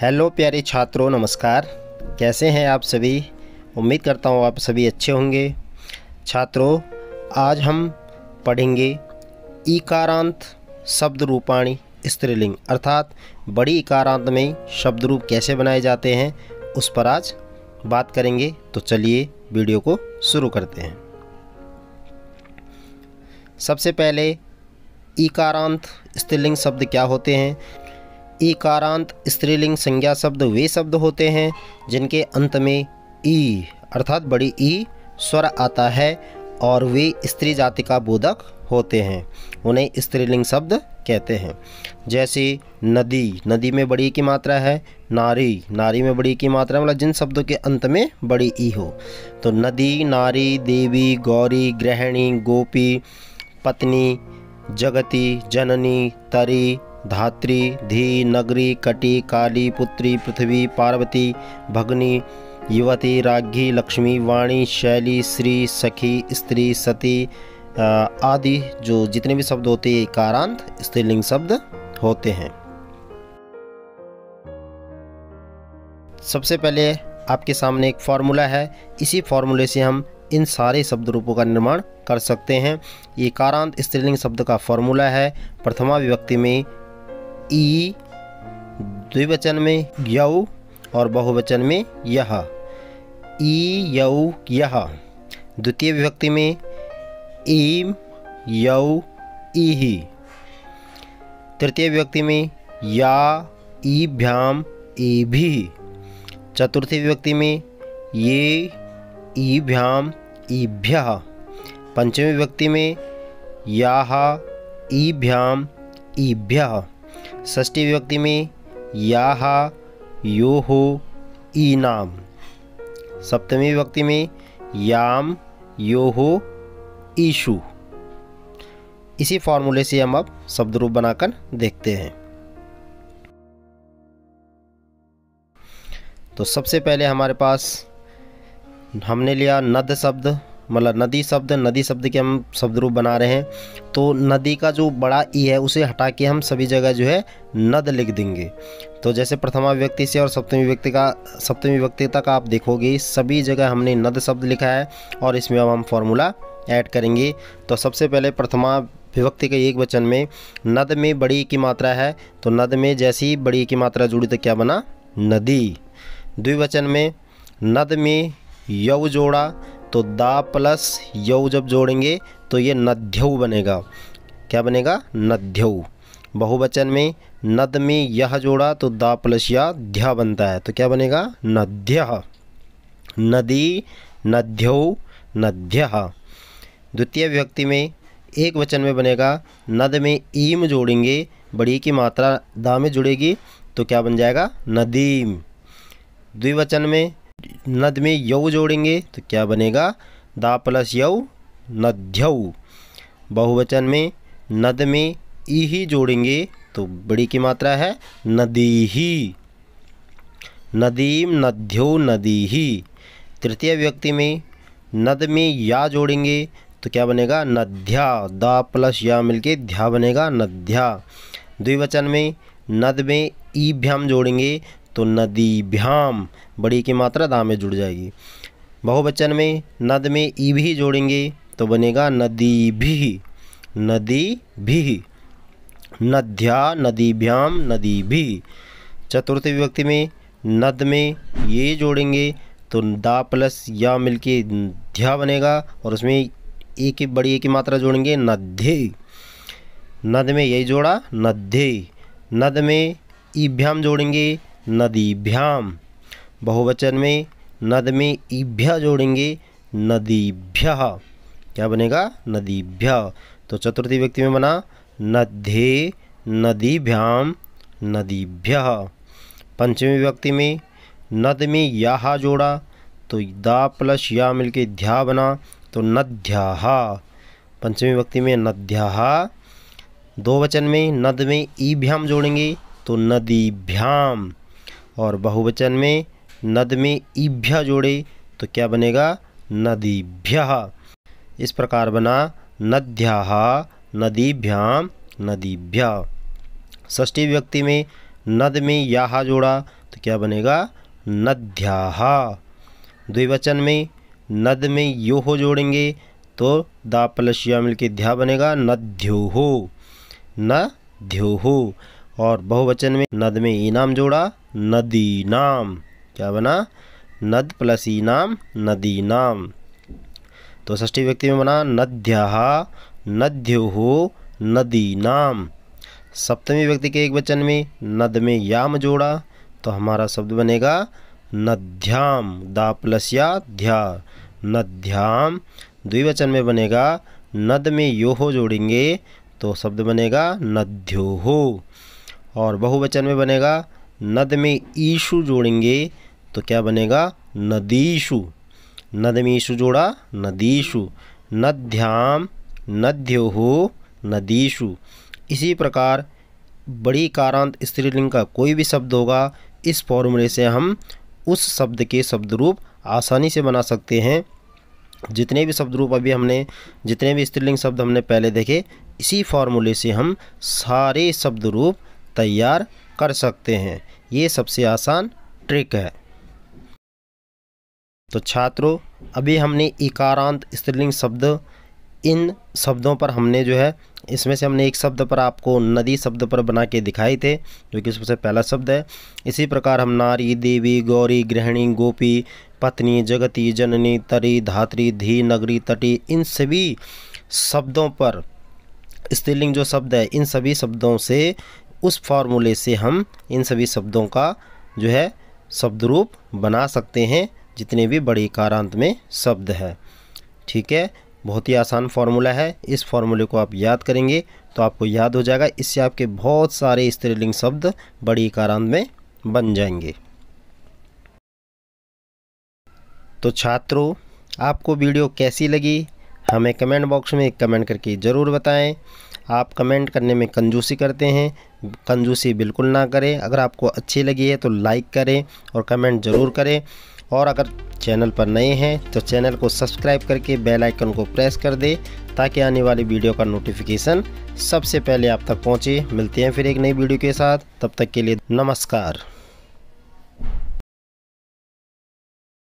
Hello प्यारे छात्रों, नमस्कार। कैसे हैं आप सभी? उम्मीद करता हूँ आप सभी अच्छे होंगे। छात्रों, आज हम पढ़ेंगे इकारांत शब्द रूपाणी स्त्रीलिंग अर्थात बड़ी इकारांत में शब्द रूप कैसे बनाए जाते हैं, उस पर आज बात करेंगे। तो चलिए वीडियो को शुरू करते हैं। सबसे पहले इकारांत स्त्रीलिंग शब्द क्या होते हैं? इकारांत स्त्रीलिंग संज्ञा शब्द वे शब्द होते हैं जिनके अंत में ई अर्थात बड़ी ई स्वर आता है और वे स्त्री जाति का बोधक होते हैं। उन्हें स्त्रीलिंग शब्द कहते हैं। जैसे नदी, नदी में बड़ी की मात्रा है। नारी, नारी में बड़ी की मात्रा मतलब जिन शब्दों के अंत में बड़ी ई हो। तो नदी, नारी, देवी, गौरी, गृहिणी, गोपी, पत्नी, जगती, जननी, तरी, धात्री, धी, नगरी, कटी, काली, पुत्री, पृथ्वी, पार्वती, भगनी, युवती, राज्ञी, लक्ष्मी, वाणी, शैली, श्री, सखी, स्त्री, सती आदि जो जितने भी शब्द होते हैं इकारांत स्त्रीलिंग शब्द होते हैं। सबसे पहले आपके सामने एक फॉर्मूला है। इसी फॉर्मूले से हम इन सारे शब्द रूपों का निर्माण कर सकते हैं। इकारांत स्त्रीलिंग शब्द का फॉर्मूला है प्रथमा विभक्ति में ई, द्विवचन में यौ और बहुवचन में यह। ई, यौ, यह। द्वितीय विभक्ति में ईम, यौ, इहि। तृतीय विभक्ति में या, ईभ्याम, एभिः। चतुर्थी विभक्ति में ये, ईभ्याम, ईभ्यः। पंचमी विभक्ति में याः, ईभ्याम, ईभ्यः। षष्ठी विभक्ति में याः, योः, ईनाम। सप्तमी विभक्ति में याम, योः, ईशु। इसी फॉर्मूले से हम अब शब्द रूप बनाकर देखते हैं। तो सबसे पहले हमारे पास हमने लिया नद शब्द मतलब नदी शब्द। नदी शब्द के हम शब्द रूप बना रहे हैं। तो नदी का जो बड़ा ई है उसे हटा के हम सभी जगह जो है नद लिख देंगे। तो जैसे प्रथमा विभक्ति से और सप्तमी विभक्ति तक आप देखोगे सभी जगह हमने नद शब्द लिखा है और इसमें अब हम फॉर्मूला ऐड करेंगे। तो सबसे पहले प्रथमा विभक्ति के एक वचन में नद में बड़ी की मात्रा है, तो नद में जैसी ही बड़ी की मात्रा जुड़ी तो क्या बना? नदी। द्विवचन में नद में यौ जोड़ा तो दा प्लस यौ जब जोड़ेंगे तो ये नद्यौ बनेगा। क्या बनेगा? नद्यौ। बहुवचन में नद में यह जोड़ा तो दा प्लस या ध्या बनता है, तो क्या बनेगा? नद्यः। नदी, नद्यौ, नद्यः। द्वितीय विभक्ति में एक वचन में बनेगा नद में ईम जोड़ेंगे, बड़ी की मात्रा दा में जुड़ेगी तो क्या बन जाएगा? नदीम। द्विवचन में नद में यौ जोड़ेंगे तो क्या बनेगा? दा प्लस यौ, नद्यौ। बहुवचन में नद में ई जोड़ेंगे तो बड़ी की मात्रा है नदीहि। नदीम, नद्यो, नदीहि। तृतीय विभक्ति में नद में या जोड़ेंगे तो क्या बनेगा? नद्या। दा प्लस या मिलके ध्या बनेगा, नद्या। द्विवचन में नद में ईभ्याम जोड़ेंगे तो नदीभ्याम, बड़ी की मात्रा दा में जुड़ जाएगी। बहुवचन में नद में ई भी जोड़ेंगे तो बनेगा नदीभिः, नदीभिः। नद्या, नदीभ्याम, नदीभिः। चतुर्थी विभक्ति में नद में ये जोड़ेंगे तो दा प्लस या मिलके ध्या बनेगा और उसमें एक ही बड़ी एक की मात्रा जोड़ेंगे नध्ये। नद में यही जोड़ा नद्धे। नद में ईभ्याम जोड़ेंगे नदीभ्याम। बहुवचन में नद में ईभ्य जोड़ेंगे नदीभ्यः। क्या बनेगा? नदीभ्यः। तो चतुर्थी व्यक्ति में बना नद्धे, नदीभ्याम, नदीभ्यः। पंचमी विभक्ति में नद में याहा जोड़ा तो दा प्लस या मिलके ध्या बना तो नद्याः। पंचमी विभक्ति में नद्याः। दो वचन में नद में ईभ्याम जोड़ेंगे तो नदीभ्याम और बहुवचन में नद में ईभ्य जोड़े तो क्या बनेगा? नदीभ्यः। इस प्रकार बना नद्याः, नदीभ्याम, नदीभ्यः। षष्ठी विभक्ति में नद में याहा जोड़ा तो क्या बनेगा नद्याः। द्विवचन में नद में यो हो जोड़ेंगे तो दा प्लस या मिल के ध्या बनेगा नद्योः, नद्योः। और बहुवचन में नद में ईनाम जोड़ा नदीनाम, क्या बना नद प्लस ईनाम नदीनाम। तो षष्ठी विभक्ति में बना नद्याः नद्योः नदीनाम। सप्तमी विभक्ति के एक वचन में नद में याम जोड़ा तो हमारा शब्द बनेगा नद्याम, दा प्लस या ध्या नद्याम। द्विवचन में बनेगा नद में योहो जोड़ेंगे तो शब्द बनेगा नद्योः। और बहुवचन में बनेगा नद में ईशु जोड़ेंगे तो क्या बनेगा नदीषु, नद में ईशु जोड़ा नदीषु। नद्याम नद्योः नदीषु। इसी प्रकार बड़ी कारांत स्त्रीलिंग का कोई भी शब्द होगा, इस फॉर्मूले से हम उस शब्द के शब्द रूप आसानी से बना सकते हैं। जितने भी शब्द रूप अभी हमने, जितने भी स्त्रीलिंग शब्द हमने पहले देखे, इसी फॉर्मूले से हम सारे शब्द रूप तैयार कर सकते हैं। ये सबसे आसान ट्रिक है। तो छात्रों, अभी हमने इकारांत स्त्रीलिंग शब्द, इन शब्दों पर हमने जो है, इसमें से हमने एक शब्द पर आपको नदी शब्द पर बना के दिखाए थे, जो कि सबसे पहला शब्द है। इसी प्रकार हम नारी, देवी, गौरी, गृहिणी, गोपी, पत्नी, जगती, जननी, तरी, धात्री, धी, नगरी, तटी, इन सभी शब्दों पर स्त्रीलिंग जो शब्द है, इन सभी शब्दों से, उस फॉर्मूले से हम इन सभी शब्दों का जो है शब्द रूप बना सकते हैं, जितने भी बड़ी कारांत में शब्द है। ठीक है, बहुत ही आसान फार्मूला है। इस फार्मूले को आप याद करेंगे तो आपको याद हो जाएगा। इससे आपके बहुत सारे स्त्रीलिंग शब्द बड़ी कारांत में बन जाएंगे। तो छात्रों, आपको वीडियो कैसी लगी हमें कमेंट बॉक्स में कमेंट करके ज़रूर बताएं। आप कमेंट करने में कंजूसी करते हैं, कंजूसी बिल्कुल ना करें। अगर आपको अच्छी लगी है तो लाइक करें और कमेंट ज़रूर करें। और अगर चैनल पर नए हैं तो चैनल को सब्सक्राइब करके बेल आइकन को प्रेस कर दें, ताकि आने वाली वीडियो का नोटिफिकेशन सबसे पहले आप तक पहुंचे। मिलते हैं फिर एक नई वीडियो के साथ, तब तक के लिए नमस्कार।